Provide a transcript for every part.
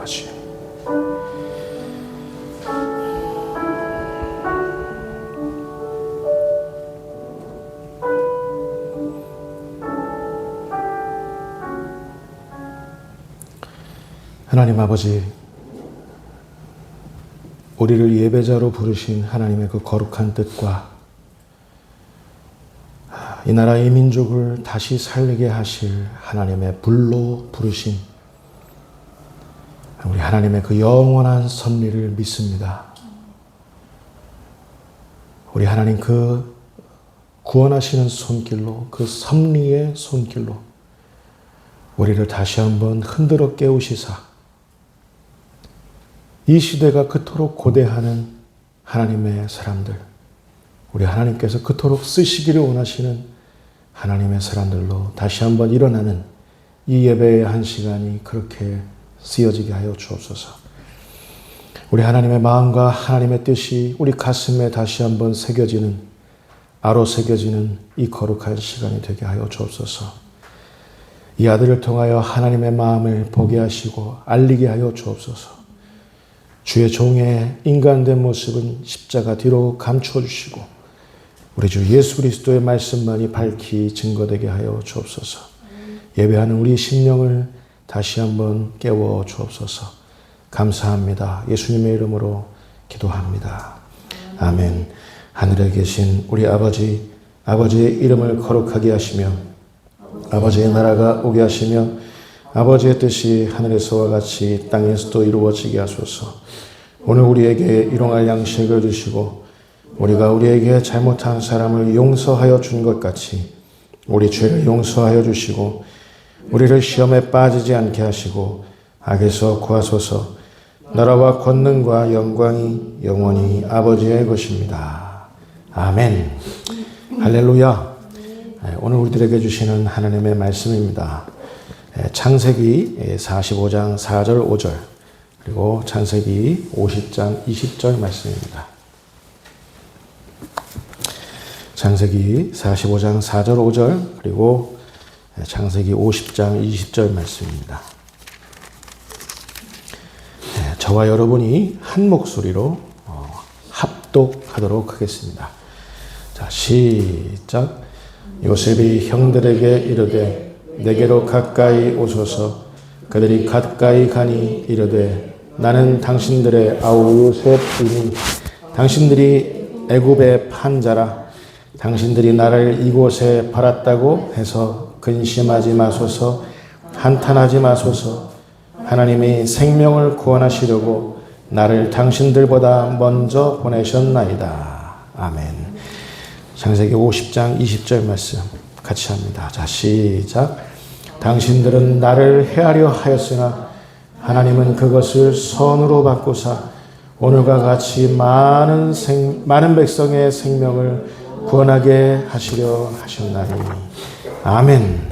아버지. 하나님 아버지, 우리를 예배자로 부르신 하나님의 그 거룩한 뜻과 이 나라의 민족을 다시 살리게 하실 하나님의 불로 부르신 우리 하나님의 그 영원한 섭리를 믿습니다. 우리 하나님 그 구원하시는 손길로, 그 섭리의 손길로 우리를 다시 한번 흔들어 깨우시사 이 시대가 그토록 고대하는 하나님의 사람들, 우리 하나님께서 그토록 쓰시기를 원하시는 하나님의 사람들로 다시 한번 일어나는 이 예배의 한 시간이 그렇게 쓰여지게 하여 주옵소서. 우리 하나님의 마음과 하나님의 뜻이 우리 가슴에 다시 한번 새겨지는, 아로 새겨지는 이 거룩한 시간이 되게 하여 주옵소서. 이 아들을 통하여 하나님의 마음을 보게 하시고 알리게 하여 주옵소서. 주의 종의 인간된 모습은 십자가 뒤로 감추어 주시고 우리 주 예수 그리스도의 말씀만이 밝히 증거되게 하여 주옵소서. 예배하는 우리 심령을 다시 한번 깨워 주옵소서. 감사합니다. 예수님의 이름으로 기도합니다. 아멘. 하늘에 계신 우리 아버지, 아버지의 이름을 거룩하게 하시며 아버지의 나라가 오게 하시며 아버지의 뜻이 하늘에서와 같이 땅에서도 이루어지게 하소서. 오늘 우리에게 일용할 양식을 주시고 우리가 우리에게 잘못한 사람을 용서하여 준 것 같이 우리 죄를 용서하여 주시고 우리를 시험에 빠지지 않게 하시고 악에서 구하소서. 나라와 권능과 영광이 영원히 아버지의 것입니다. 아멘. 할렐루야. 오늘 우리들에게 주시는 하나님의 말씀입니다. 창세기 45장 4절 5절 그리고 창세기 50장 20절 말씀입니다. 창세기 45장 4절 5절 그리고 창세기 50장 20절 말씀입니다. 저와 여러분이 한 목소리로 합독하도록 하겠습니다. 자, 시작. 요셉이 형들에게 이르되 내게로 가까이 오소서. 그들이 가까이 가니 이르되 나는 당신들의 아우 요셉이니 당신들이 애굽의 판자라. 당신들이 나를 이곳에 팔았다고 해서 근심하지 마소서. 한탄하지 마소서. 하나님이 생명을 구원하시려고 나를 당신들보다 먼저 보내셨나이다. 아멘. 창세기 50장 20절 말씀 같이 합니다. 자, 시작. 당신들은 나를 해하려 하였으나 하나님은 그것을 선으로 바꾸사 오늘과 같이 많은 백성의 생명을 구원하게 하시려 하셨나니. 아멘.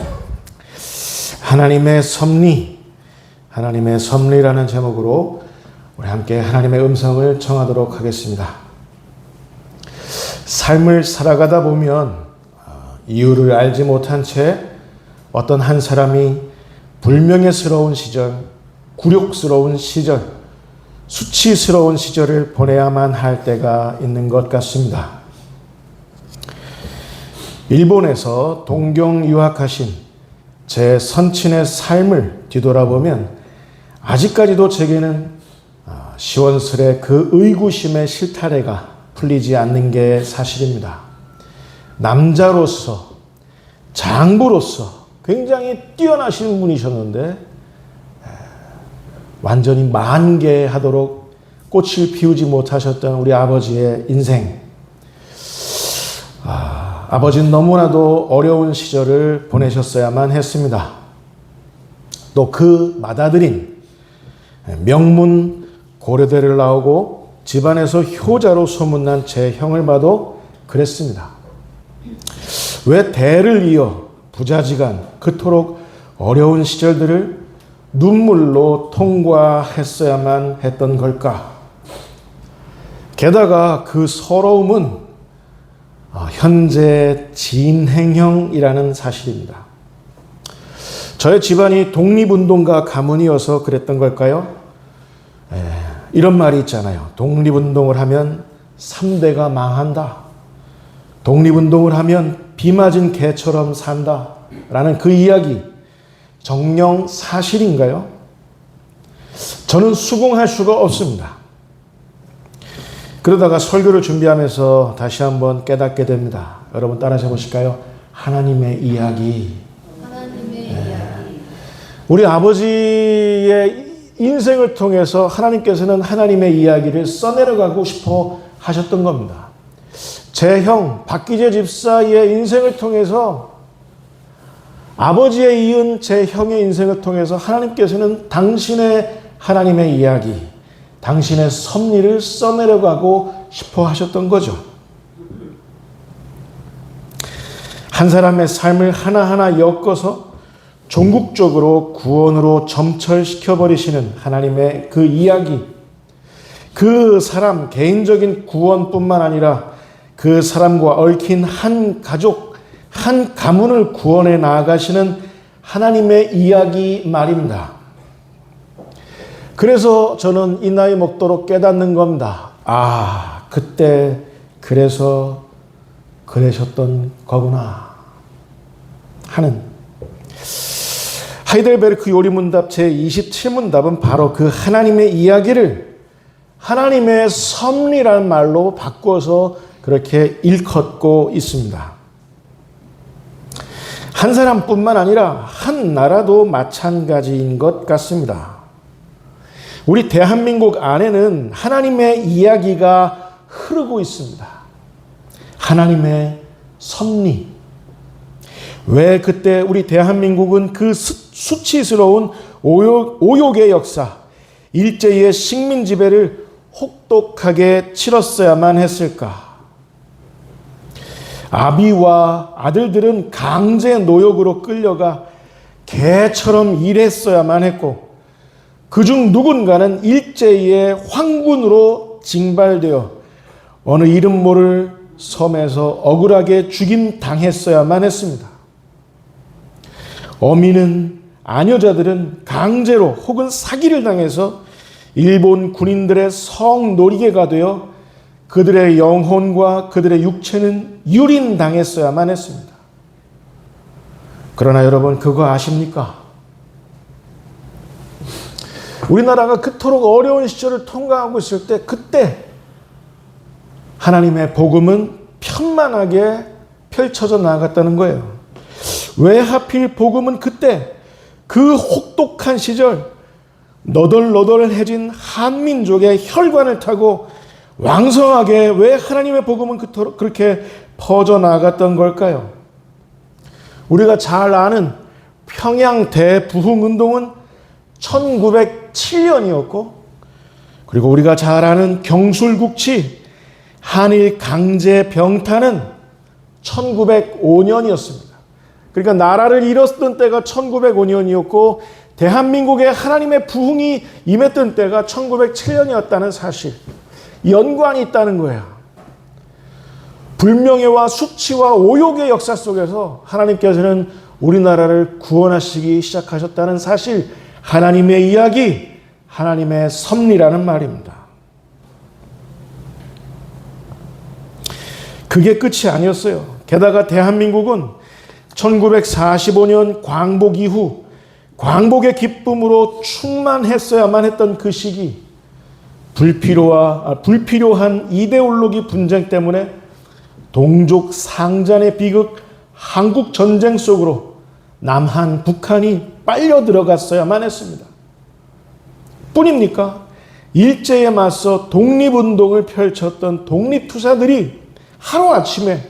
하나님의 섭리, 하나님의 섭리라는 제목으로 우리 함께 하나님의 음성을 청하도록 하겠습니다. 삶을 살아가다 보면 이유를 알지 못한 채 어떤 한 사람이 불명예스러운 시절, 굴욕스러운 시절, 수치스러운 시절을 보내야만 할 때가 있는 것 같습니다. 일본에서 동경 유학하신 제 선친의 삶을 뒤돌아보면 아직까지도 제게는 시원스레 그 의구심의 실타래가 풀리지 않는 게 사실입니다. 남자로서, 장부로서 굉장히 뛰어나신 분이셨는데 완전히 만개하도록 꽃을 피우지 못하셨던 우리 아버지의 인생. 아버지는 너무나도 어려운 시절을 보내셨어야만 했습니다. 또 그 맏아들인 명문 고려대를 나오고 집안에서 효자로 소문난 제 형을 봐도 그랬습니다. 왜 대를 이어 부자지간 그토록 어려운 시절들을 눈물로 통과했어야만 했던 걸까? 게다가 그 서러움은 현재 진행형이라는 사실입니다. 저의 집안이 독립운동가 가문이어서 그랬던 걸까요? 이런 말이 있잖아요. 독립운동을 하면 3대가 망한다. 독립운동을 하면 비 맞은 개처럼 산다. 라는 그 이야기, 정녕 사실인가요? 저는 수긍할 수가 없습니다. 그러다가 설교를 준비하면서 다시 한번 깨닫게 됩니다. 여러분 따라서 해보실까요? 하나님의 이야기. 우리 아버지의 인생을 통해서 하나님께서는 하나님의 이야기를 써내려가고 싶어 하셨던 겁니다. 제 형 박기재 집사의 인생을 통해서, 아버지의 이은 제 형의 인생을 통해서 하나님께서는 당신의 하나님의 이야기, 당신의 섭리를 써내려가고 싶어 하셨던 거죠. 한 사람의 삶을 하나하나 엮어서 종국적으로 구원으로 점철시켜버리시는 하나님의 그 이야기, 그 사람 개인적인 구원뿐만 아니라 그 사람과 얽힌 한 가족, 한 가문을 구원해 나아가시는 하나님의 이야기 말입니다. 그래서 저는 이 나이 먹도록 깨닫는 겁니다. 아, 그때 그래서 그러셨던 거구나 하는. 하이델베르크 요리문답 제27문답은 바로 그 하나님의 이야기를 하나님의 섭리라는 말로 바꿔서 그렇게 일컫고 있습니다. 한 사람뿐만 아니라 한 나라도 마찬가지인 것 같습니다. 우리 대한민국 안에는 하나님의 이야기가 흐르고 있습니다. 하나님의 섭리. 왜 그때 우리 대한민국은 그 수치스러운 오욕의 역사, 일제의 식민 지배를 혹독하게 치렀어야만 했을까? 아비와 아들들은 강제 노역으로 끌려가 개처럼 일했어야만 했고, 그중 누군가는 일제의 황군으로 징발되어 어느 이름 모를 섬에서 억울하게 죽임 당했어야만 했습니다. 어미는, 아녀자들은 강제로 혹은 사기를 당해서 일본 군인들의 성놀이개가 되어 그들의 영혼과 그들의 육체는 유린당했어야만 했습니다. 그러나 여러분 그거 아십니까? 우리나라가 그토록 어려운 시절을 통과하고 있을 때, 그때 하나님의 복음은 편만하게 펼쳐져 나갔다는 거예요. 왜 하필 복음은 그때 그 혹독한 시절 너덜너덜해진 한민족의 혈관을 타고 왕성하게 왜 하나님의 복음은 그토록 그렇게 퍼져나갔던 걸까요? 우리가 잘 아는 평양 대부흥운동은 1907년이었고, 그리고 우리가 잘 아는 경술국치 한일 강제 병탄은 1905년이었습니다. 그러니까 나라를 잃었던 때가 1905년이었고 대한민국에 하나님의 부흥이 임했던 때가 1907년이었다는 사실, 연관이 있다는 거예요. 불명예와 수치와 오욕의 역사 속에서 하나님께서는 우리나라를 구원하시기 시작하셨다는 사실, 하나님의 이야기, 하나님의 섭리라는 말입니다. 그게 끝이 아니었어요. 게다가 대한민국은 1945년 광복 이후 광복의 기쁨으로 충만했어야만 했던 그 시기, 불필요한 이데올로기 분쟁 때문에 동족 상잔의 비극 한국 전쟁 속으로 남한, 북한이 빨려 들어갔어야만 했습니다. 뿐입니까? 일제에 맞서 독립운동을 펼쳤던 독립투사들이 하루아침에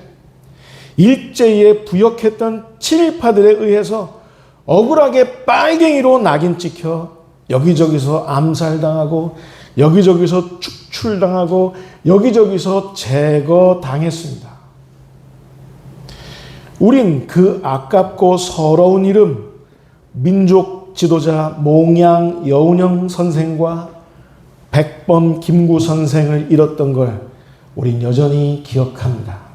일제에 부역했던 친일파들에 의해서 억울하게 빨갱이로 낙인 찍혀 여기저기서 암살당하고 여기저기서 축출당하고 여기저기서 제거당했습니다. 우린 그 아깝고 서러운 이름, 민족 지도자 몽양 여운형 선생과 백범 김구 선생을 잃었던 걸 우린 여전히 기억합니다.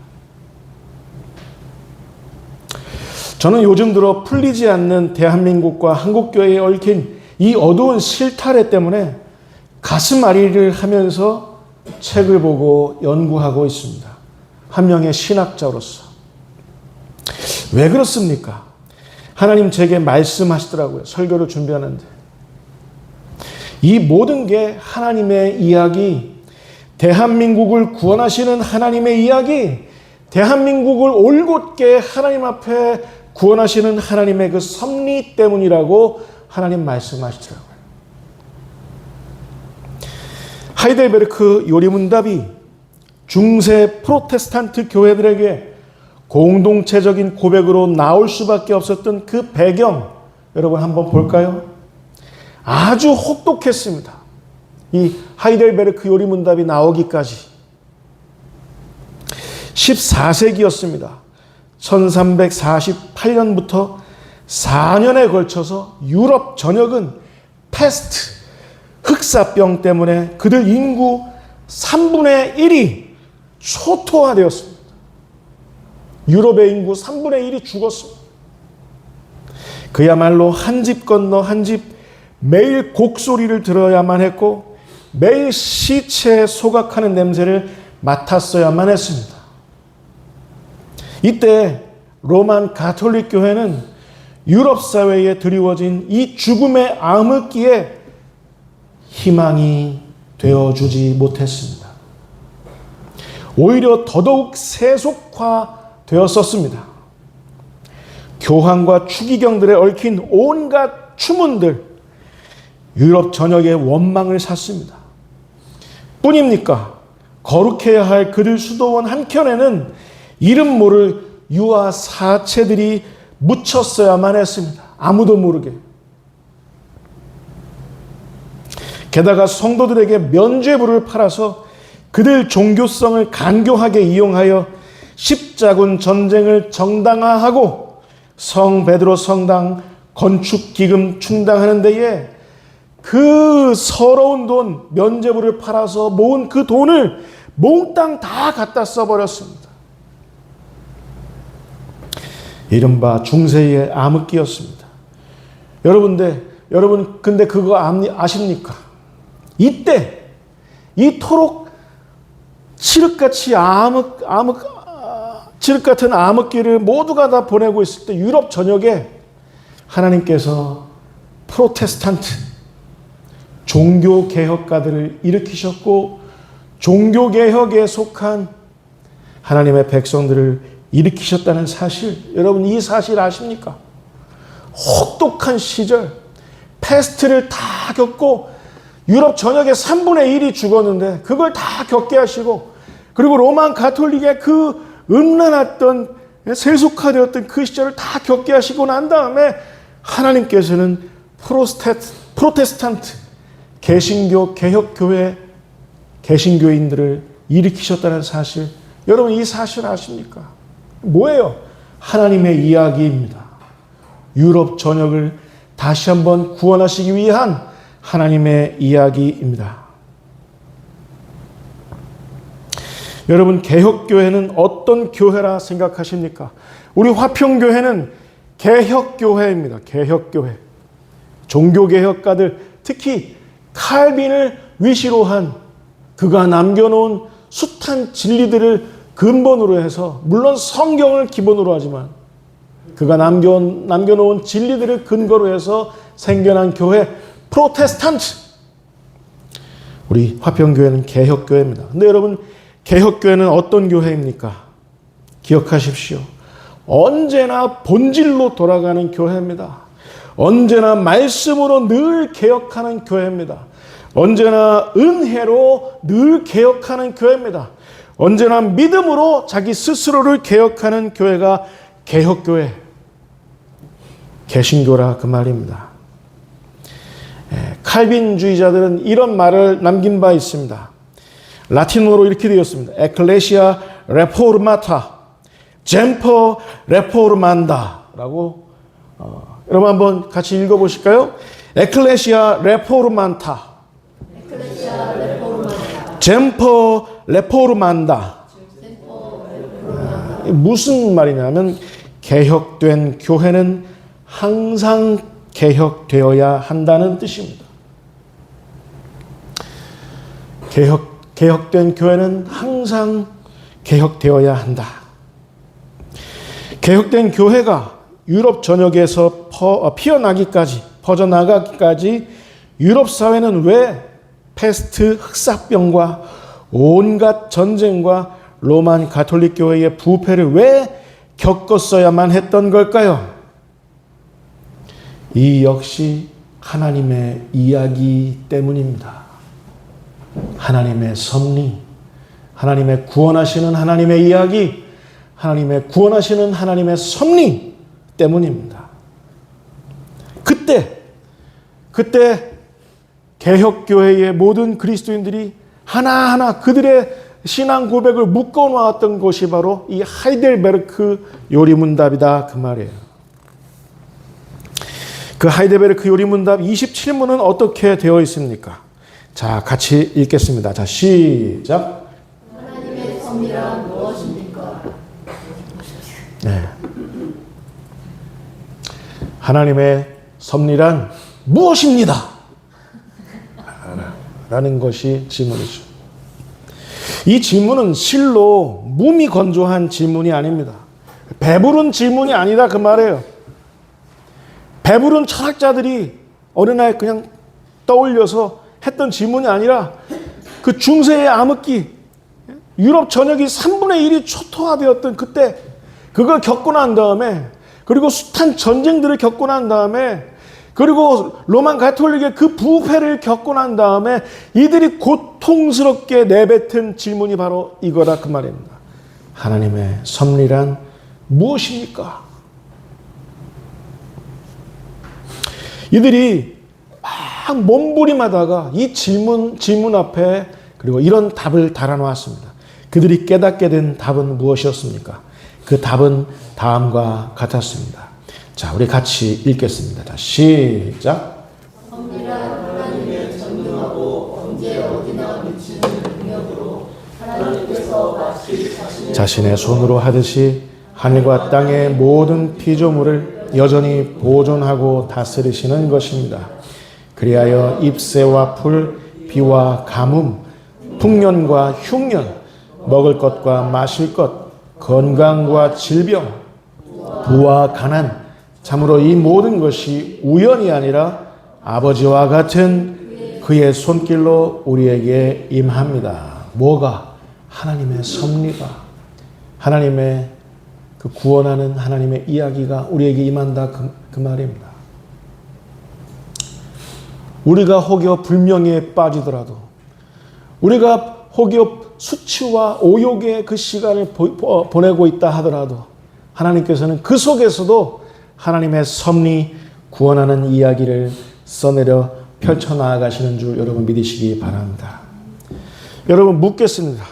저는 요즘 들어 풀리지 않는 대한민국과 한국교회에 얽힌 이 어두운 실타래 때문에 가슴앓이를 하면서 책을 보고 연구하고 있습니다. 한 명의 신학자로서. 왜 그렇습니까? 하나님 제게 말씀하시더라고요. 설교를 준비하는데. 이 모든 게 하나님의 이야기, 대한민국을 구원하시는 하나님의 이야기, 대한민국을 올곧게 하나님 앞에 구원하시는 하나님의 그 섭리 때문이라고 하나님 말씀하시더라고요. 하이델베르크 요리문답이 중세 프로테스탄트 교회들에게 공동체적인 고백으로 나올 수밖에 없었던 그 배경, 여러분 한번 볼까요? 아주 혹독했습니다. 이 하이델베르크 요리문답이 나오기까지 14세기였습니다. 1348년부터 4년에 걸쳐서 유럽 전역은 패스트, 흑사병 때문에 그들 인구 3분의 1이 초토화되었습니다. 유럽의 인구 3분의 1이 죽었습니다. 그야말로 한 집 건너 한 집 매일 곡소리를 들어야만 했고 매일 시체에 소각하는 냄새를 맡았어야만 했습니다. 이때 로만 가톨릭 교회는 유럽 사회에 드리워진 이 죽음의 암흑기에 희망이 되어주지 못했습니다. 오히려 더더욱 세속화되었었습니다. 교황과 추기경들에 얽힌 온갖 추문들, 유럽 전역에 원망을 샀습니다. 뿐입니까? 거룩해야 할 그들 수도원 한켠에는 이름 모를 유아 사체들이 묻혔어야만 했습니다. 아무도 모르게. 게다가 성도들에게 면죄부를 팔아서 그들 종교성을 간교하게 이용하여 십자군 전쟁을 정당화하고 성 베드로 성당 건축 기금 충당하는 데에 그 서러운 돈, 면죄부를 팔아서 모은 그 돈을 몽땅 다 갖다 써버렸습니다. 이른바 중세의 암흑기였습니다. 여러분 근데 그거 아십니까? 이때 이토록 칠흑 같은 암흑기를 모두가 다 보내고 있을 때 유럽 전역에 하나님께서 프로테스탄트 종교개혁가들을 일으키셨고 종교개혁에 속한 하나님의 백성들을 일으키셨다는 사실, 여러분 이 사실 아십니까? 혹독한 시절, 패스트를 다 겪고 유럽 전역의 3분의 1이 죽었는데 그걸 다 겪게 하시고, 그리고 로만 가톨릭의 그 음란했던 세속화되었던 그 시절을 다 겪게 하시고 난 다음에 하나님께서는 프로테스탄트 개신교 개혁교회 개신교인들을 일으키셨다는 사실, 여러분 이 사실 아십니까? 뭐예요? 하나님의 이야기입니다. 유럽 전역을 다시 한번 구원하시기 위한 하나님의 이야기입니다. 여러분, 개혁교회는 어떤 교회라 생각하십니까? 우리 화평교회는 개혁교회입니다. 개혁교회. 종교개혁가들, 특히 칼빈을 위시로 한 그가 남겨놓은 숱한 진리들을 근본으로 해서, 물론 성경을 기본으로 하지만 그가 남겨놓은 진리들을 근거로 해서 생겨난 교회, 프로테스탄트. 우리 화평교회는 개혁교회입니다. 근데 여러분, 개혁교회는 어떤 교회입니까? 기억하십시오. 언제나 본질로 돌아가는 교회입니다. 언제나 말씀으로 늘 개혁하는 교회입니다. 언제나 은혜로 늘 개혁하는 교회입니다. 언제나 믿음으로 자기 스스로를 개혁하는 교회가 개혁교회, 개신교라 그 말입니다. 칼빈주의자들은 이런 말을 남긴 바 있습니다. 라틴어로 이렇게 되었습니다. 에클레시아 레포르마타, 젠퍼 레포르만다 라고 여러분 한번 같이 읽어보실까요? 에클레시아 레포르만타, 젠퍼 레포르만다. 무슨 말이냐면 개혁된 교회는 항상 개혁되어야 한다는 뜻입니다. 개혁된 교회는 항상 개혁되어야 한다. 개혁된 교회가 유럽 전역에서 피어나기까지, 퍼져나가기까지 유럽 사회는 왜 패스트 흑사병과 온갖 전쟁과 로만 가톨릭 교회의 부패를 왜 겪었어야만 했던 걸까요? 이 역시 하나님의 이야기 때문입니다. 하나님의 섭리, 하나님의 구원하시는 하나님의 이야기, 하나님의 구원하시는 하나님의 섭리 때문입니다. 그때 개혁교회의 모든 그리스도인들이 하나하나 그들의 신앙 고백을 묶어놓았던 것이 바로 이 하이델베르크 요리문답이다 그 말이에요. 그 하이델베르크 요리문답 27문은 어떻게 되어 있습니까? 자, 같이 읽겠습니다. 자, 시작. 하나님의 섭리란 무엇입니까? 네. 하나님의 섭리란 무엇입니다. 라는 것이 질문이죠. 이 질문은 실로 무미건조한 질문이 아닙니다. 배부른 질문이 아니다 그 말이에요. 배부른 철학자들이 어느 날 그냥 떠올려서 했던 질문이 아니라 그 중세의 암흑기, 유럽 전역이 3분의 1이 초토화되었던 그때 그걸 겪고 난 다음에, 그리고 숱한 전쟁들을 겪고 난 다음에, 그리고 로만 가톨릭의 그 부패를 겪고 난 다음에 이들이 고통스럽게 내뱉은 질문이 바로 이거다 그 말입니다. 하나님의 섭리란 무엇입니까? 이들이 막 몸부림하다가 이 질문 앞에 그리고 이런 답을 달아놓았습니다. 그들이 깨닫게 된 답은 무엇이었습니까? 그 답은 다음과 같았습니다. 자, 우리 같이 읽겠습니다. 자, 시작. 섭리란 하나님의 전능하고 언제 어디나 미치는 능력으로 하나님께서 마치 자신의 손으로 하듯이 하늘과 땅의 모든 피조물을 여전히 보존하고 다스리시는 것입니다. 그리하여 잎새와 풀, 비와 가뭄, 풍년과 흉년, 먹을 것과 마실 것, 건강과 질병, 부와 가난, 참으로 이 모든 것이 우연이 아니라 아버지와 같은 그의 손길로 우리에게 임합니다. 뭐가? 하나님의 섭리가, 하나님의 그 구원하는 하나님의 이야기가 우리에게 임한다 그 말입니다. 우리가 혹여 불명예에 빠지더라도, 우리가 혹여 수치와 오욕의 그 시간을 보내고 있다 하더라도 하나님께서는 그 속에서도 하나님의 섭리, 구원하는 이야기를 써내려 펼쳐나가시는 줄 여러분 믿으시기 바랍니다. 여러분 묻겠습니다.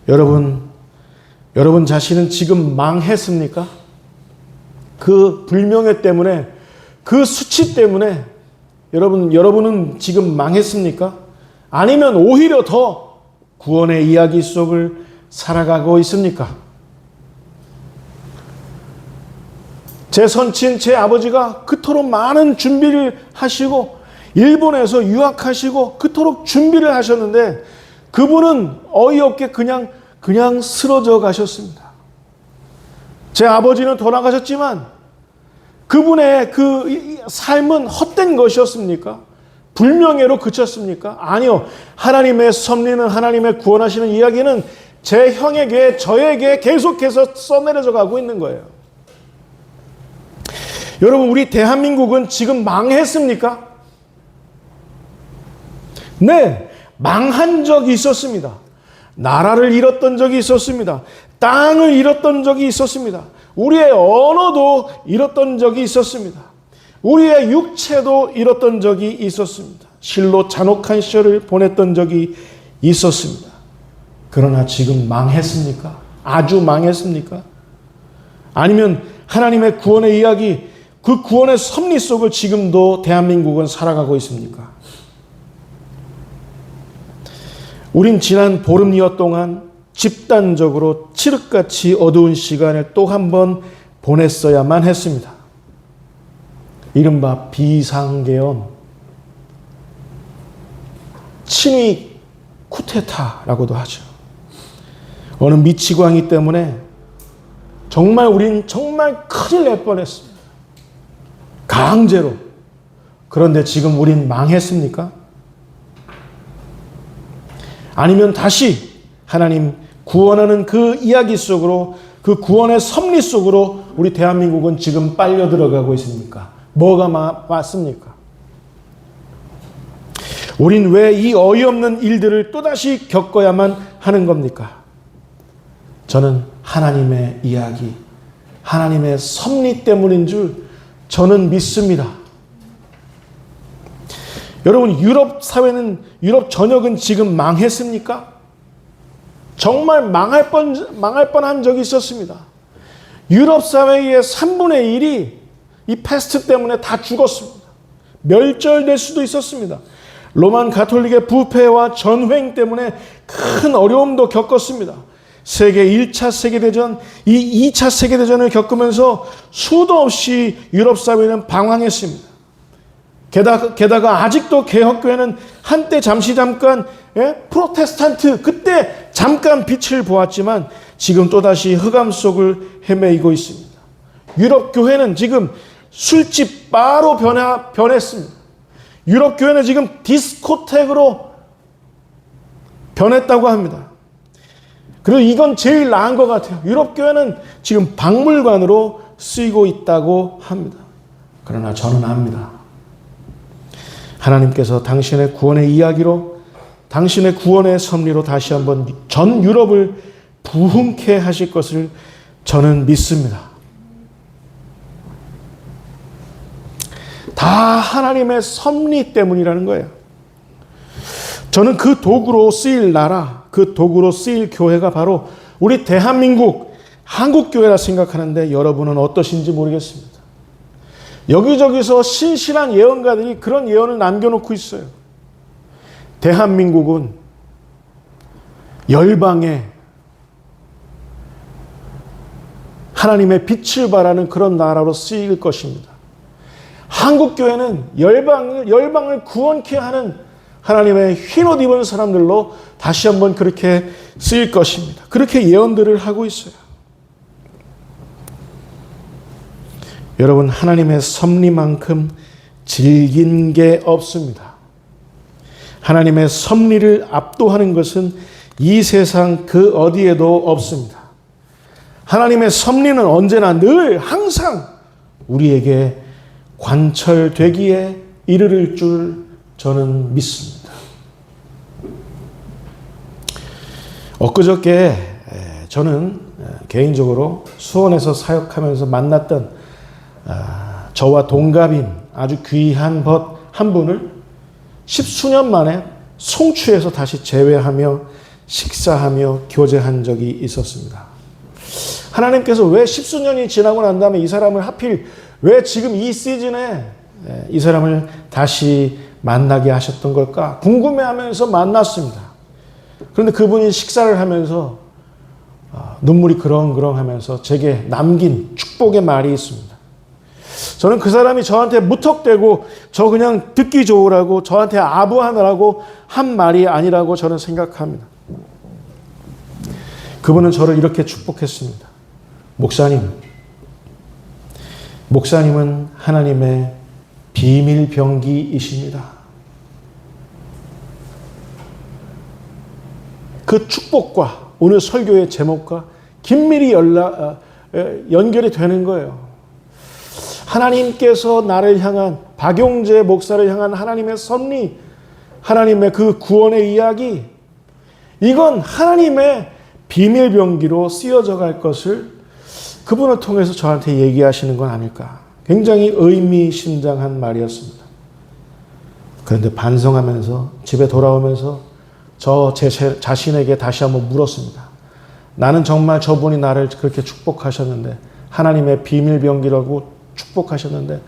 여러분 자신은 지금 망했습니까? 그 불명예 때문에, 그 수치 때문에 여러분은 지금 망했습니까? 아니면 오히려 더 구원의 이야기 속을 살아가고 있습니까? 제 선친, 제 아버지가 그토록 많은 준비를 하시고 일본에서 유학하시고 그토록 준비를 하셨는데 그분은 어이없게 그냥 쓰러져 가셨습니다. 제 아버지는 돌아가셨지만 그분의 그 삶은 헛된 것이었습니까? 불명예로 그쳤습니까? 아니요. 하나님의 섭리는, 하나님의 구원하시는 이야기는 제 형에게, 저에게 계속해서 써내려져 가고 있는 거예요. 여러분, 우리 대한민국은 지금 망했습니까? 네, 망한 적이 있었습니다. 나라를 잃었던 적이 있었습니다. 땅을 잃었던 적이 있었습니다. 우리의 언어도 잃었던 적이 있었습니다. 우리의 육체도 잃었던 적이 있었습니다. 실로 잔혹한 시절을 보냈던 적이 있었습니다. 그러나 지금 망했습니까? 아주 망했습니까? 아니면 하나님의 구원의 이야기, 그 구원의 섭리 속을 지금도 대한민국은 살아가고 있습니까? 우린 지난 보름여 동안 집단적으로 칠흑같이 어두운 시간을 또 한 번 보냈어야만 했습니다. 이른바 비상계엄. 친위 쿠데타라고도 하죠. 어느 미치광이 때문에 정말 우린 정말 큰일 날 뻔했습니다. 강제로. 그런데 지금 우린 망했습니까? 아니면 다시 하나님 구원하는 그 이야기 속으로, 그 구원의 섭리 속으로 우리 대한민국은 지금 빨려 들어가고 있습니까? 뭐가 맞습니까? 우린 왜 이 어이없는 일들을 또다시 겪어야만 하는 겁니까? 저는 하나님의 이야기, 하나님의 섭리 때문인 줄 저는 믿습니다. 여러분, 유럽 사회는, 유럽 전역은 지금 망했습니까? 정말 망할 뻔한 적이 있었습니다. 유럽 사회의 3분의 1이 이 패스트 때문에 다 죽었습니다. 멸절될 수도 있었습니다. 로만 가톨릭의 부패와 전횡 때문에 큰 어려움도 겪었습니다. 세계 1차 세계대전, 이 2차 세계대전을 겪으면서 수도 없이 유럽 사회는 방황했습니다. 게다가 아직도 개혁교회는 한때 잠깐 프로테스탄트, 그때 잠깐 빛을 보았지만 지금 또다시 흑암 속을 헤매이고 있습니다. 유럽 교회는 지금 술집 바로 변했습니다. 유럽 교회는 지금 디스코텍으로 변했다고 합니다. 그리고 이건 제일 나은 것 같아요. 유럽 교회는 지금 박물관으로 쓰이고 있다고 합니다. 그러나 저는 압니다. 하나님께서 당신의 구원의 이야기로, 당신의 구원의 섭리로 다시 한번 전 유럽을 부흥케 하실 것을 저는 믿습니다. 다 하나님의 섭리 때문이라는 거예요. 저는 그 도구로 쓰일 나라, 그 도구로 쓰일 교회가 바로 우리 대한민국 한국교회라 생각하는데 여러분은 어떠신지 모르겠습니다. 여기저기서 신실한 예언가들이 그런 예언을 남겨놓고 있어요. 대한민국은 열방에 하나님의 빛을 발하는 그런 나라로 쓰일 것입니다. 한국교회는 열방을 구원케 하는 하나님의 흰옷 입은 사람들로 다시 한번 그렇게 쓰일 것입니다. 그렇게 예언들을 하고 있어요. 여러분, 하나님의 섭리만큼 질긴 게 없습니다. 하나님의 섭리를 압도하는 것은 이 세상 그 어디에도 없습니다. 하나님의 섭리는 언제나 늘 항상 우리에게 관철되기에 이르를 줄 저는 믿습니다. 엊그저께 저는 개인적으로 수원에서 사역하면서 만났던 저와 동갑인 아주 귀한 한 분을 10수년 만에 송추에서 다시 재회하며 식사하며 교제한 적이 있었습니다. 하나님께서 왜 10수년이 지나고 난 다음에 이 사람을 하필 왜 지금 이 시즌에 이 사람을 다시 만나게 하셨던 걸까 궁금해하면서 만났습니다. 그런데 그분이 식사를 하면서 눈물이 그렁그렁 하면서 제게 남긴 축복의 말이 있습니다. 저는 그 사람이 저한테 무턱대고 저 그냥 듣기 좋으라고 저한테 아부하느라고 한 말이 아니라고 저는 생각합니다. 그분은 저를 이렇게 축복했습니다. 목사님은 하나님의 비밀병기이십니다. 그 축복과 오늘 설교의 제목과 긴밀히 연결이 되는 거예요. 하나님께서 나를 향한, 박용재 목사를 향한 하나님의 섭리, 하나님의 그 구원의 이야기, 이건 하나님의 비밀병기로 쓰여져 갈 것을 그분을 통해서 저한테 얘기하시는 건 아닐까. 굉장히 의미심장한 말이었습니다. 그런데 반성하면서 집에 돌아오면서 제 자신에게 다시 한번 물었습니다. 나는 정말 저분이 나를 그렇게 축복하셨는데, 하나님의 비밀병기라고 축복하셨는데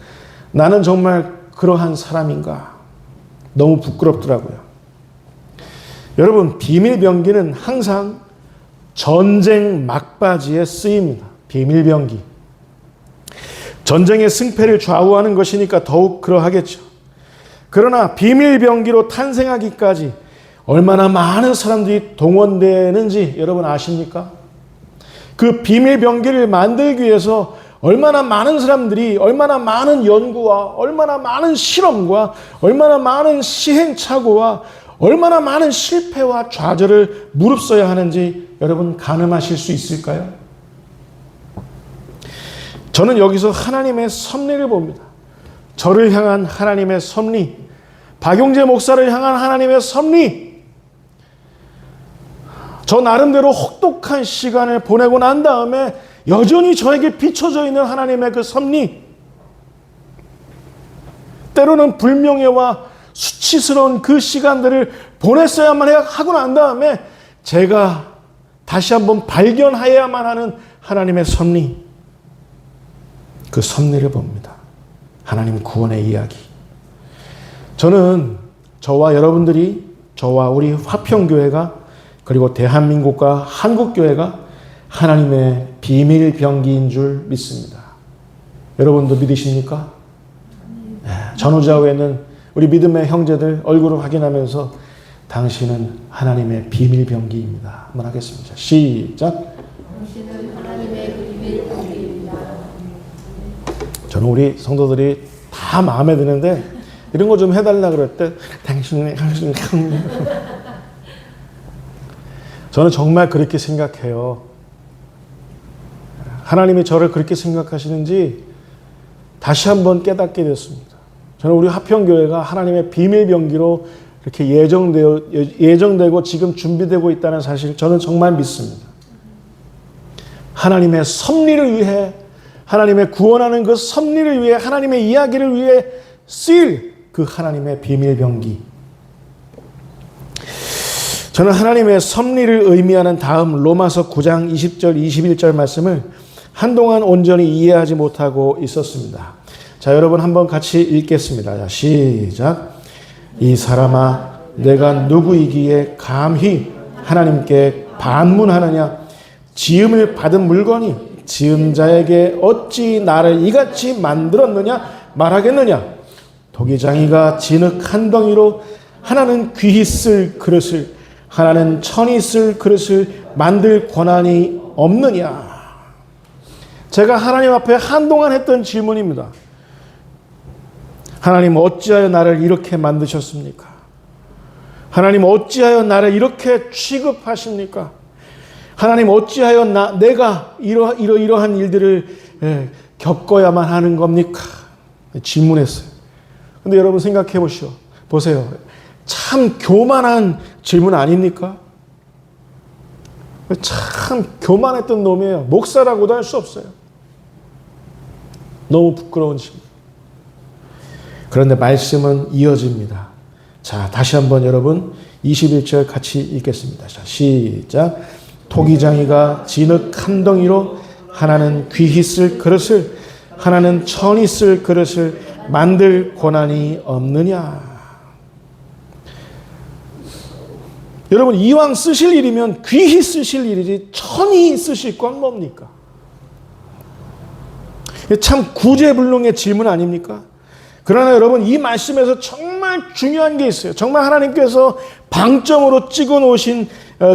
나는 정말 그러한 사람인가? 너무 부끄럽더라고요. 여러분, 비밀병기는 항상 전쟁 막바지에 쓰입니다. 비밀병기. 전쟁의 승패를 좌우하는 것이니까 더욱 그러하겠죠. 그러나 비밀병기로 탄생하기까지 얼마나 많은 사람들이 동원되는지 여러분 아십니까? 그 비밀 병기를 만들기 위해서 얼마나 많은 사람들이 얼마나 많은 연구와 얼마나 많은 실험과 얼마나 많은 시행착오와 얼마나 많은 실패와 좌절을 무릅써야 하는지 여러분 가늠하실 수 있을까요? 저는 여기서 하나님의 섭리를 봅니다. 저를 향한 하나님의 섭리, 박용재 목사를 향한 하나님의 섭리, 저 나름대로 혹독한 시간을 보내고 난 다음에 여전히 저에게 비춰져 있는 하나님의 그 섭리, 때로는 불명예와 수치스러운 그 시간들을 보냈어야만 하고 난 다음에 제가 다시 한번 발견하여야만 하는 하나님의 섭리, 그 섭리를 봅니다. 하나님 구원의 이야기. 저는 저와 여러분들이, 저와 우리 화평교회가, 그리고 대한민국과 한국교회가 하나님의 비밀 병기인 줄 믿습니다. 여러분도 믿으십니까? 네, 전후좌우에 있는 우리 믿음의 형제들 얼굴을 확인하면서 당신은 하나님의 비밀 병기입니다. 한번 하겠습니다. 시작. 당신은 하나님의 비밀 병기입니다. 저는 우리 성도들이 다 마음에 드는데 이런 거 좀 해달라 그럴 때 당신은 저는 정말 그렇게 생각해요. 하나님이 저를 그렇게 생각하시는지 다시 한번 깨닫게 됐습니다. 저는 우리 화평교회가 하나님의 비밀 병기로 이렇게 예정되고 지금 준비되고 있다는 사실 저는 정말 믿습니다. 하나님의 섭리를 위해, 하나님의 구원하는 그 섭리를 위해, 하나님의 이야기를 위해 쓰일 그 하나님의 비밀 병기. 저는 하나님의 섭리를 의미하는 다음 로마서 9장 20절 21절 말씀을 한동안 온전히 이해하지 못하고 있었습니다. 자, 여러분 한번 같이 읽겠습니다. 자, 시작. 이 사람아, 내가 누구이기에 감히 하나님께 반문하느냐? 지음을 받은 물건이 지은 자에게 어찌 나를 이같이 만들었느냐 말하겠느냐? 도기장이가 진흙 한 덩이로 하나는 귀히 쓸 그릇을, 하나는 천이 쓸 그릇을 만들 권한이 없느냐? 제가 하나님 앞에 한동안 했던 질문입니다. 하나님 어찌하여 나를 이렇게 만드셨습니까? 하나님 어찌하여 나를 이렇게 취급하십니까? 하나님 어찌하여 내가 이러한 일들을 겪어야만 하는 겁니까? 질문했어요. 근데 여러분 생각해 보세요. 참 교만한 질문 아닙니까? 참 교만했던 놈이에요. 목사라고도 할 수 없어요. 너무 부끄러운 질문. 그런데 말씀은 이어집니다. 자, 다시 한번 여러분 21절 같이 읽겠습니다. 자, 시작. 토기장이가 진흙 한 덩이로 하나는 귀히 쓸 그릇을, 하나는 천이 쓸 그릇을 만들 권한이 없느냐? 여러분, 이왕 쓰실 일이면 귀히 쓰실 일이지 천히 쓰실 건 뭡니까? 참 구제불능의 질문 아닙니까? 그러나 여러분, 이 말씀에서 정말 중요한 게 있어요. 정말 하나님께서 방점으로 찍어 놓으신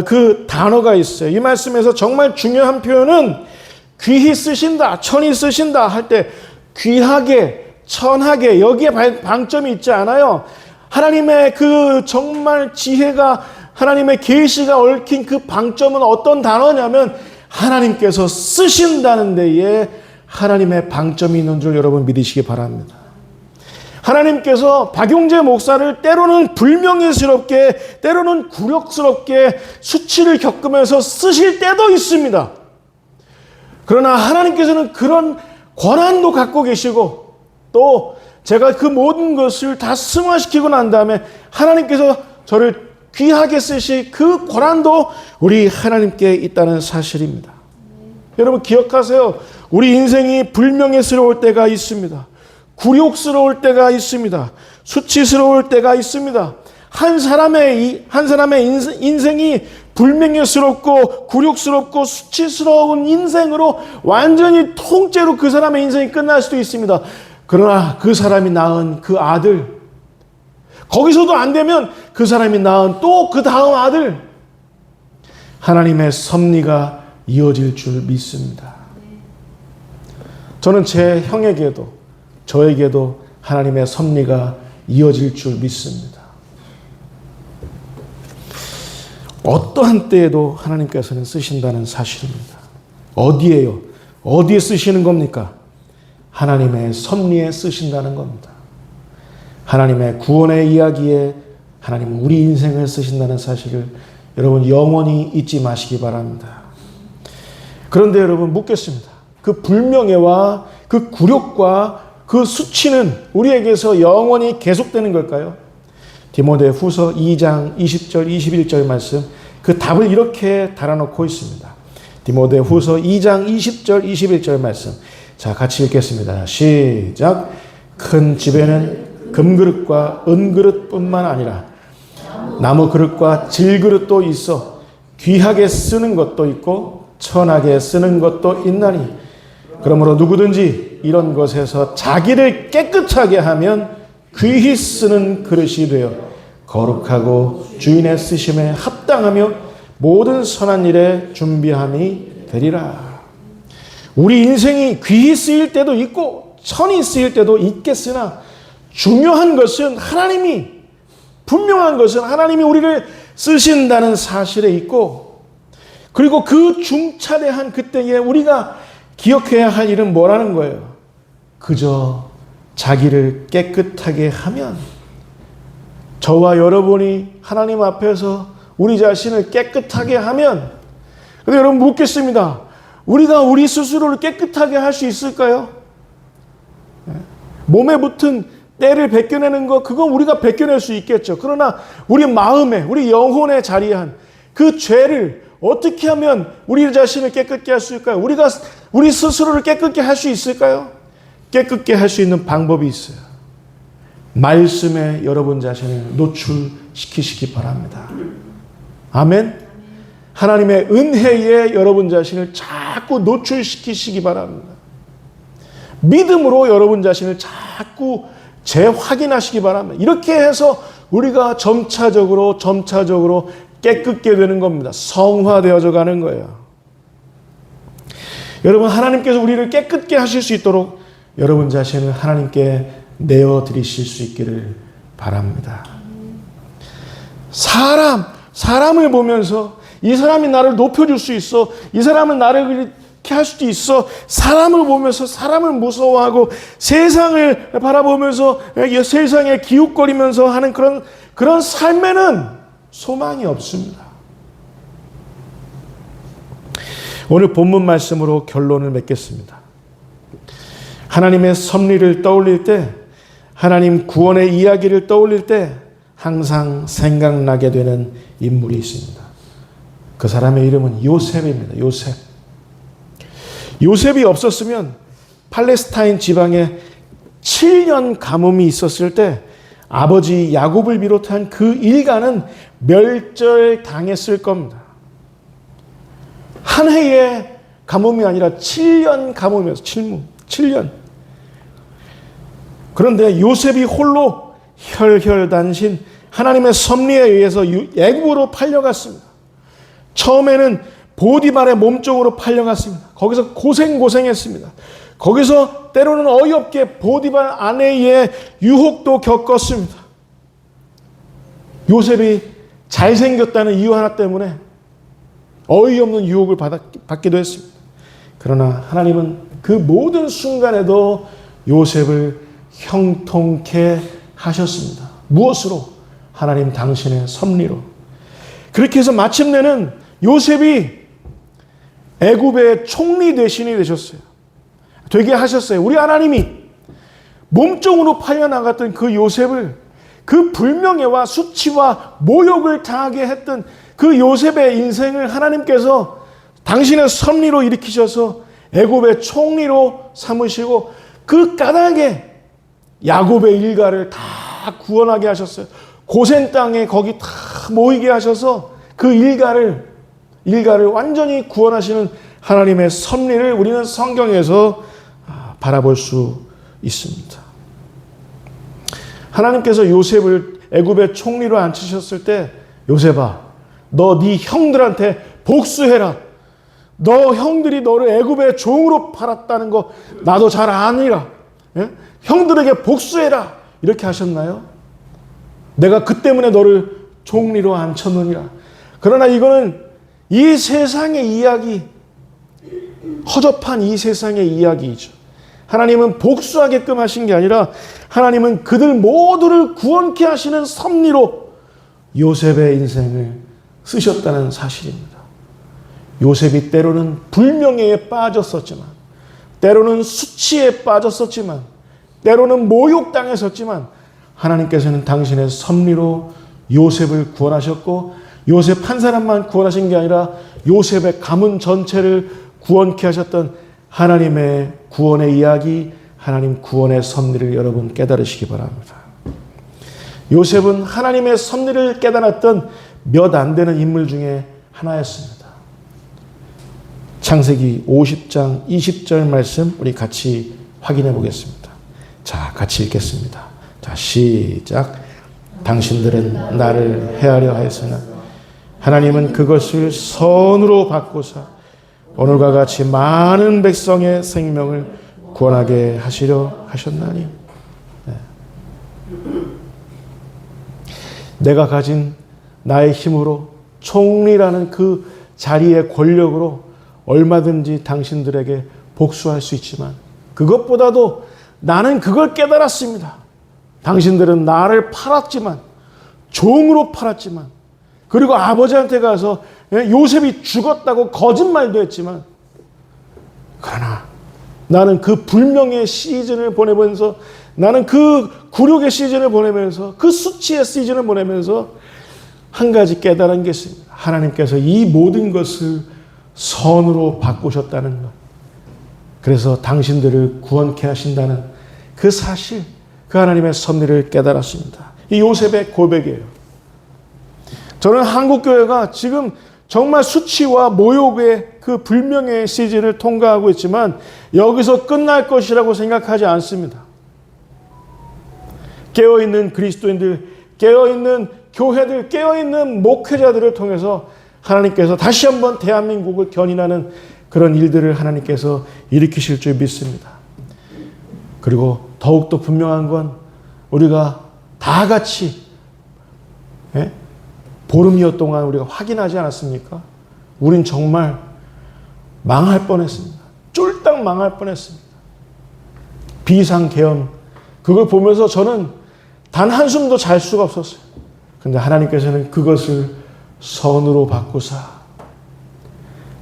그 단어가 있어요. 이 말씀에서 정말 중요한 표현은 귀히 쓰신다, 천히 쓰신다 할 때 귀하게, 천하게, 여기에 방점이 있지 않아요. 하나님의 그 정말 지혜가, 하나님의 계시가 얽힌 그 방점은 어떤 단어냐면 하나님께서 쓰신다는 데에 하나님의 방점이 있는 줄 여러분 믿으시기 바랍니다. 하나님께서 박용재 목사를 때로는 불명예스럽게, 때로는 굴욕스럽게 수치를 겪으면서 쓰실 때도 있습니다. 그러나 하나님께서는 그런 권한도 갖고 계시고, 또 제가 그 모든 것을 다 승화시키고 난 다음에 하나님께서 저를 귀하게 쓰실 그 권한도 우리 하나님께 있다는 사실입니다. 여러분 기억하세요. 우리 인생이 불명예스러울 때가 있습니다. 굴욕스러울 때가 있습니다. 수치스러울 때가 있습니다. 한 사람의 인생이 불명예스럽고 굴욕스럽고 수치스러운 인생으로 완전히 통째로 그 사람의 인생이 끝날 수도 있습니다. 그러나 그 사람이 낳은 그 아들, 거기서도 안 되면 그 사람이 낳은 또 그 다음 아들, 하나님의 섭리가 이어질 줄 믿습니다. 저는 제 형에게도 저에게도 하나님의 섭리가 이어질 줄 믿습니다. 어떠한 때에도 하나님께서는 쓰신다는 사실입니다. 어디에요? 어디에 쓰시는 겁니까? 하나님의 섭리에 쓰신다는 겁니다. 하나님의 구원의 이야기에 하나님은 우리 인생을 쓰신다는 사실을 여러분 영원히 잊지 마시기 바랍니다. 그런데 여러분 묻겠습니다. 그 불명예와 그 굴욕과 그 수치는 우리에게서 영원히 계속되는 걸까요? 디모데 후서 2장 20절 21절 말씀, 그 답을 이렇게 달아놓고 있습니다. 디모데 후서 2장 20절 21절 말씀, 자 같이 읽겠습니다. 시작. 큰 집에는 금그릇과 은그릇뿐만 아니라 나무 그릇과 질그릇도 있어 귀하게 쓰는 것도 있고 천하게 쓰는 것도 있나니, 그러므로 누구든지 이런 것에서 자기를 깨끗하게 하면 귀히 쓰는 그릇이 되어 거룩하고 주인의 쓰심에 합당하며 모든 선한 일에 준비함이 되리라. 우리 인생이 귀히 쓰일 때도 있고 천히 쓰일 때도 있겠으나 중요한 것은 분명한 것은 하나님이 우리를 쓰신다는 사실에 있고, 그리고 그 중차대한 그때에 우리가 기억해야 할 일은 뭐라는 거예요? 그저 자기를 깨끗하게 하면, 저와 여러분이 하나님 앞에서 우리 자신을 깨끗하게 하면, 근데 여러분 묻겠습니다. 우리가 우리 스스로를 깨끗하게 할 수 있을까요? 몸에 붙은 때를 벗겨내는 거, 그건 우리가 벗겨낼 수 있겠죠. 그러나 우리 마음에, 우리 영혼에 자리한 그 죄를 어떻게 하면 우리 자신을 깨끗게 할 수 있을까요? 우리가 우리 스스로를 깨끗게 할 수 있을까요? 깨끗게 할 수 있는 방법이 있어요. 말씀에 여러분 자신을 노출시키시기 바랍니다. 아멘. 하나님의 은혜에 여러분 자신을 자꾸 노출시키시기 바랍니다. 믿음으로 여러분 자신을 자꾸 재확인하시기 바랍니다. 이렇게 해서 우리가 점차적으로 깨끗게 되는 겁니다. 성화되어져 가는 거예요. 여러분, 하나님께서 우리를 깨끗게 하실 수 있도록 여러분 자신을 하나님께 내어드리실 수 있기를 바랍니다. 사람을 보면서 이 사람이 나를 높여줄 수 있어, 이 사람은 나를 이렇게 할 수도 있어, 사람을 보면서 사람을 무서워하고 세상을 바라보면서 세상에 기웃거리면서 하는 그런 삶에는 소망이 없습니다. 오늘 본문 말씀으로 결론을 맺겠습니다. 하나님의 섭리를 떠올릴 때, 하나님 구원의 이야기를 떠올릴 때 항상 생각나게 되는 인물이 있습니다. 그 사람의 이름은 요셉입니다. 요셉이 없었으면 팔레스타인 지방에 7년 가뭄이 있었을 때 아버지 야곱을 비롯한 그 일가는 멸절당했을 겁니다. 한 해의 가뭄이 아니라 7년 가뭄이었어요. 7년. 그런데 요셉이 홀로 혈혈단신 하나님의 섭리에 의해서 애굽으로 팔려갔습니다. 처음에는 보디발의 몸종으로 팔려갔습니다. 거기서 고생했습니다. 거기서 때로는 어이없게 보디발 아내의 유혹도 겪었습니다. 요셉이 잘생겼다는 이유 하나 때문에 어이없는 유혹을 받기도 했습니다. 그러나 하나님은 그 모든 순간에도 요셉을 형통케 하셨습니다. 무엇으로? 하나님 당신의 섭리로. 그렇게 해서 마침내는 요셉이 애굽의 총리 대신이 되게 하셨어요. 우리 하나님이 몸종으로 팔려나갔던 그 요셉을, 그 불명예와 수치와 모욕을 당하게 했던 그 요셉의 인생을 하나님께서 당신의 섭리로 일으키셔서 애굽의 총리로 삼으시고 그 까닭에 야곱의 일가를 다 구원하게 하셨어요. 고센 땅에 거기 다 모이게 하셔서 그 일가를 완전히 구원하시는 하나님의 섭리를 우리는 성경에서 바라볼 수 있습니다. 하나님께서 요셉을 애굽의 총리로 앉히셨을 때 요셉아, 너 네 형들한테 복수해라. 너 형들이 너를 애굽의 종으로 팔았다는 거 나도 잘 아니라. 예? 형들에게 복수해라. 이렇게 하셨나요? 내가 그 때문에 너를 총리로 앉혔느니라. 그러나 이거는 이 세상의 이야기, 허접한 이 세상의 이야기이죠. 하나님은 복수하게끔 하신 게 아니라 하나님은 그들 모두를 구원케 하시는 섭리로 요셉의 인생을 쓰셨다는 사실입니다. 요셉이 때로는 불명예에 빠졌었지만, 때로는 수치에 빠졌었지만, 때로는 모욕당했었지만 하나님께서는 당신의 섭리로 요셉을 구원하셨고, 요셉 한 사람만 구원하신 게 아니라 요셉의 가문 전체를 구원케 하셨던 하나님의 구원의 이야기, 하나님 구원의 섭리를 여러분 깨달으시기 바랍니다. 요셉은 하나님의 섭리를 깨달았던 몇 안 되는 인물 중에 하나였습니다. 창세기 50장 20절 말씀 우리 같이 확인해 보겠습니다. 자, 같이 읽겠습니다. 자, 시작. 당신들은 나를 해하려 하였으나 하나님은 그것을 선으로 바꾸사 오늘과 같이 많은 백성의 생명을 구원하게 하시려 하셨나니. 네. 내가 가진 나의 힘으로 총리라는 그 자리의 권력으로 얼마든지 당신들에게 복수할 수 있지만 그것보다도 나는 그걸 깨달았습니다. 당신들은 나를 팔았지만, 종으로 팔았지만, 그리고 아버지한테 가서 요셉이 죽었다고 거짓말도 했지만, 그러나 나는 그 불명의 시즌을 보내면서, 나는 그 굴욕의 시즌을 보내면서, 그 수치의 시즌을 보내면서 한 가지 깨달은 게 있습니다. 하나님께서 이 모든 것을 선으로 바꾸셨다는 것. 그래서 당신들을 구원케 하신다는 그 사실, 그 하나님의 섭리를 깨달았습니다. 이 요셉의 고백이에요. 저는 한국교회가 지금 정말 수치와 모욕의 그 불명예의 시즌을 통과하고 있지만 여기서 끝날 것이라고 생각하지 않습니다. 깨어있는 그리스도인들, 깨어있는 교회들, 깨어있는 목회자들을 통해서 하나님께서 다시 한번 대한민국을 견인하는 그런 일들을 하나님께서 일으키실 줄 믿습니다. 그리고 더욱더 분명한 건 우리가 다 같이 보름여 동안 우리가 확인하지 않았습니까? 우린 정말 망할 뻔했습니다. 쫄딱 망할 뻔했습니다. 비상계엄, 그걸 보면서 저는 단 한숨도 잘 수가 없었어요. 근데 하나님께서는 그것을 선으로 바꾸사.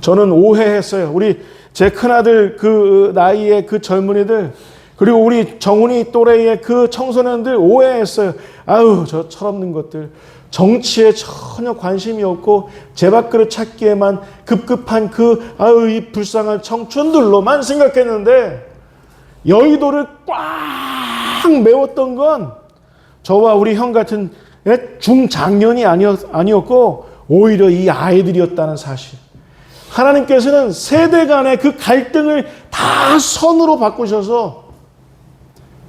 저는 오해했어요. 우리 제 큰아들 그 나이의 그 젊은이들, 그리고 우리 정훈이 또래의 그 청소년들 오해했어요. 아유, 저 철없는 것들. 정치에 전혀 관심이 없고 제밥그릇 찾기에만 급급한 이 불쌍한 청춘들로만 생각했는데 여의도를 꽉 메웠던 건 저와 우리 형 같은 중장년이 아니었고 오히려 이 아이들이었다는 사실. 하나님께서는 세대 간의 그 갈등을 다 선으로 바꾸셔서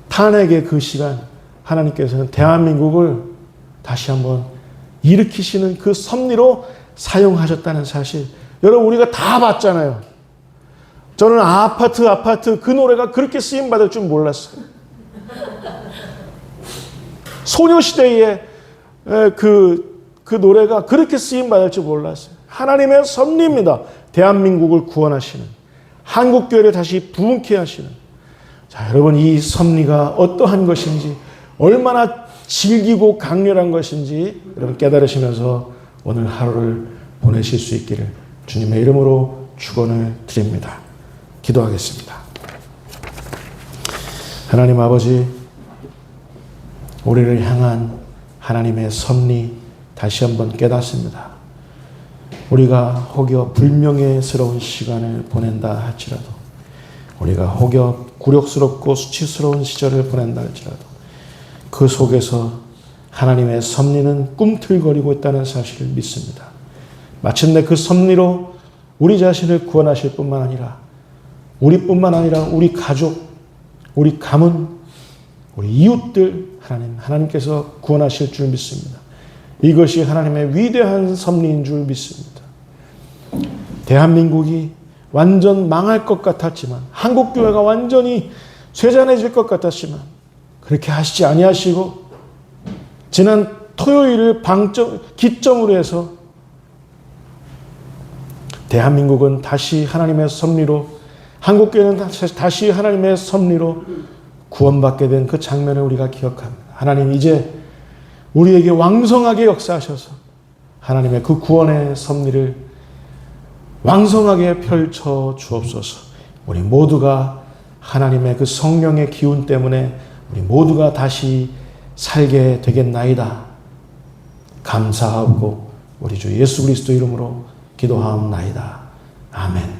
탄핵의 그 시간 하나님께서는 대한민국을 다시 한번 일으키시는 그 섭리로 사용하셨다는 사실. 여러분 우리가 다 봤잖아요. 저는 아파트 그 노래가 그렇게 쓰임받을 줄 몰랐어요. 소녀시대의 그 노래가 그렇게 쓰임받을 줄 몰랐어요. 하나님의 섭리입니다. 대한민국을 구원하시는, 한국교회를 다시 부흥케 하시는. 자, 여러분 이 섭리가 어떠한 것인지, 얼마나 질기고 강렬한 것인지 여러분 깨달으시면서 오늘 하루를 보내실 수 있기를 주님의 이름으로 축원을 드립니다. 기도하겠습니다. 하나님 아버지, 우리를 향한 하나님의 섭리 다시 한번 깨닫습니다. 우리가 혹여 불명예스러운 시간을 보낸다 할지라도, 우리가 혹여 굴욕스럽고 수치스러운 시절을 보낸다 할지라도 그 속에서 하나님의 섭리는 꿈틀거리고 있다는 사실을 믿습니다. 마침내 그 섭리로 우리 자신을 구원하실 뿐만 아니라 우리뿐만 아니라 우리 가족, 우리 가문, 우리 이웃들 하나님께서 구원하실 줄 믿습니다. 이것이 하나님의 위대한 섭리인 줄 믿습니다. 대한민국이 완전 망할 것 같았지만, 한국교회가 완전히 쇠잔해질 것 같았지만 그렇게 하시지 아니하시고 지난 토요일을 기점으로 해서 대한민국은 다시 하나님의 섭리로, 한국교회는 다시 하나님의 섭리로 구원받게 된 그 장면을 우리가 기억합니다. 하나님 이제 우리에게 왕성하게 역사하셔서 하나님의 그 구원의 섭리를 왕성하게 펼쳐 주옵소서. 우리 모두가 하나님의 그 성령의 기운 때문에 우리 모두가 다시 살게 되겠나이다. 감사하고 우리 주 예수 그리스도 이름으로 기도하옵나이다. 아멘.